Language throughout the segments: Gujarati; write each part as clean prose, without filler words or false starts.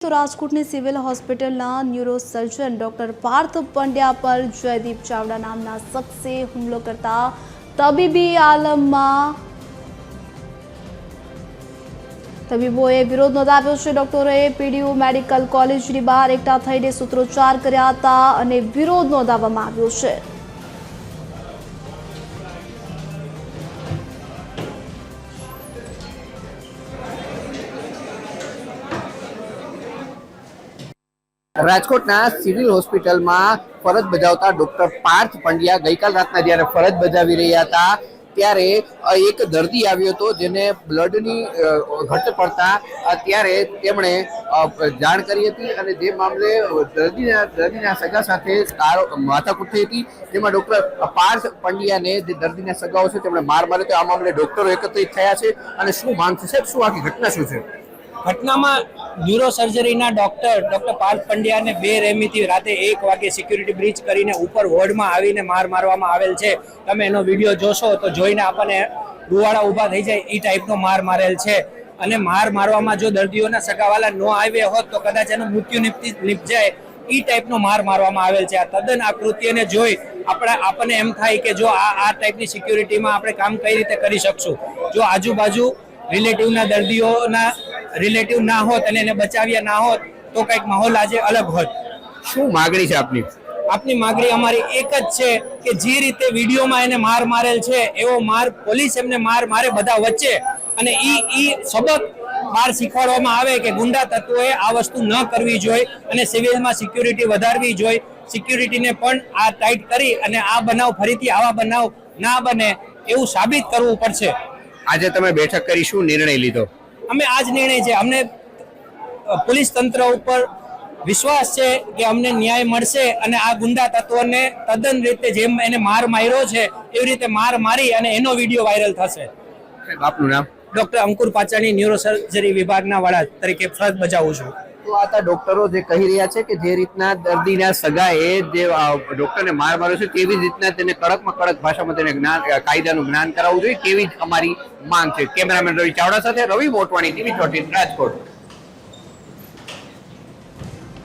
तो રાજકોટની સિવિલ હોસ્પિટલના ન્યુરોસર્જન ડોક્ટર પાર્થ પંડ્યા પર જયદીપ ચાવડા નામના શખ્સે હુમલો કરતા તબીબી આલમમાં તબીબોએ વિરોધ નોંધાવ્યો છે। ડોક્ટરોએ પીડીયુ મેડિકલ કોલેજની બહાર એકઠા થઈને સૂત્રોચ્ચાર કર્યા હતા અને વિરોધ નોંધાવવામાં આવ્યો છે। રાજકોટના સિવિલ હોસ્પિટલમાં ફરજ બજાવતા ડોક્ટર પાર્થ પંડ્યા ગઈકાલ રાતના જ્યારે ફરજ બજાવી રહ્યા હતા ત્યારે એક દર્દી આવ્યો હતો જેને બ્લડની ઘટ પડતા ત્યારે તેમણે જાણ કરી હતી અને જે મામલે દર્દીના સગા સાથે માથાકૂટ થઈ હતી, જેમાં ડોક્ટર પાર્થ પંડ્યાને જે દર્દીના સગાઓ છે તેમણે માર માર્યો હતો। આ મામલે ડોક્ટરો એકત્રિત થયા છે અને શું માંગ છે સાહેબ, શું આખી ઘટના શું છે? ઘટનામાં ન્યુરોસર્જરીના ડોક્ટર પાર્થ પંડ્યાને બેરહેમીથી રાતે 1 વાગે સિક્યુરિટી બ્રીચ કરીને ઉપર વોર્ડમાં આવીને માર મારવામાં આવેલ છે। તમે એનો વિડીયો જોશો તો જોઈને આપણને રૂવાડા ઊભા થઈ જાય એ ટાઈપનો માર મારેલ છે અને માર મારવામાં જો દર્દીઓના સગાવાલા ન આવ્યા હોત તો કદાચ એનું મૃત્યુ નિપજાય એ ટાઈપનો માર મારવામાં આવેલ છે। આ તદ્દન આ કૃત્યને જોઈ આપણને એમ થાય કે જો આ ટાઈપની સિક્યુરિટીમાં આપણે કામ કઈ રીતે કરી શકશું। જો આજુબાજુ રિલેટિવના દર્દીઓના રિલેટિવ ના હોત અને એને બચાવ્યા ના હોત તો કંઈક માહોલ આજે અલગ હોત। શું માગણી છે આપની? આપની માગણી અમારી એક જ છે કે જે રીતે વિડીયોમાં એને માર મારેલ છે એવો માર પોલીસ એમને મારે બધા વચ્ચે અને ઈ સબક બહાર શીખવાડવામાં આવે કે ગુંડા તત્વોએ આ વસ્તુ ન કરવી જોઈએ અને સિવિલમાં સિક્યુરિટી વધારવી જોઈએ। સિક્યુરિટીને પણ આ ટાઈટ કરી અને આ બનાવ ફરીથી આવા બનાવ ના બને એવું સાબિત કરવું પડશે। આજે તમે બેઠક કરી, શું નિર્ણય લીધો? અમે આજ નિર્ણય છે, અમને પોલીસ તંત્ર ઉપર વિશ્વાસ છે કે અમને ન્યાય મળશે અને આ ગુંડા તત્વોને તદ્દન રીતે જેમ એને માર માર્યો છે એવી રીતે માર મારી અને એનો વિડીયો વાયરલ થશે। આપનું નામ? ડોક્ટર અંકુર પાચાણી, ન્યુરોસર્જરી વિભાગના વડા તરીકે ફરજ બજાવું છું। તો આ ડોક્ટરો જે કહી રહ્યા છે કે જે રીતના દર્દીના સગાએ જે ડોક્ટરને માર માર્યો છે તેવી જ રીતના તેને કડકમાં કડક ભાષામાં તેને કાયદાનું જ્ઞાન કરાવવું જોઈએ તેવી જ અમારી માંગ છે। કેમેરામેન રવિ ચાવડા સાથે રવિ મોટવાણી, ટીવી 14 રાજકોટ।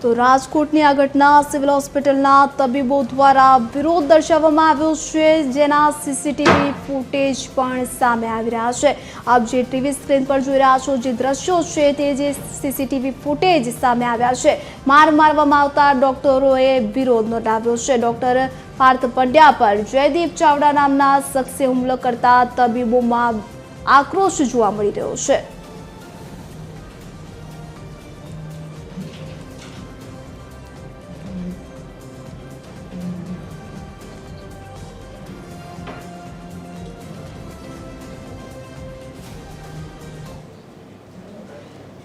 તો રાજકોટની આ ઘટના સિવિલ હોસ્પિટલના તબીબો દ્વારા વિરોધ દર્શાવવામાં આવ્યો છે, જેના સીસીટીવી ફૂટેજ પણ સામે આવી રહ્યા છે। આપ જે ટીવી સ્ક્રીન પર જોઈ રહ્યા છો જે દ્રશ્યો છે તે જે સીસીટીવી ફૂટેજ સામે આવ્યા છે, માર મારવામાં આવતા ડોક્ટરોએ વિરોધ નોંધાવ્યો છે। ડોક્ટર પાર્થ પંડ્યા પર જયદીપ ચાવડા નામના શખ્સે હુમલો કરતા તબીબોમાં આક્રોશ જોવા મળી રહ્યો છે।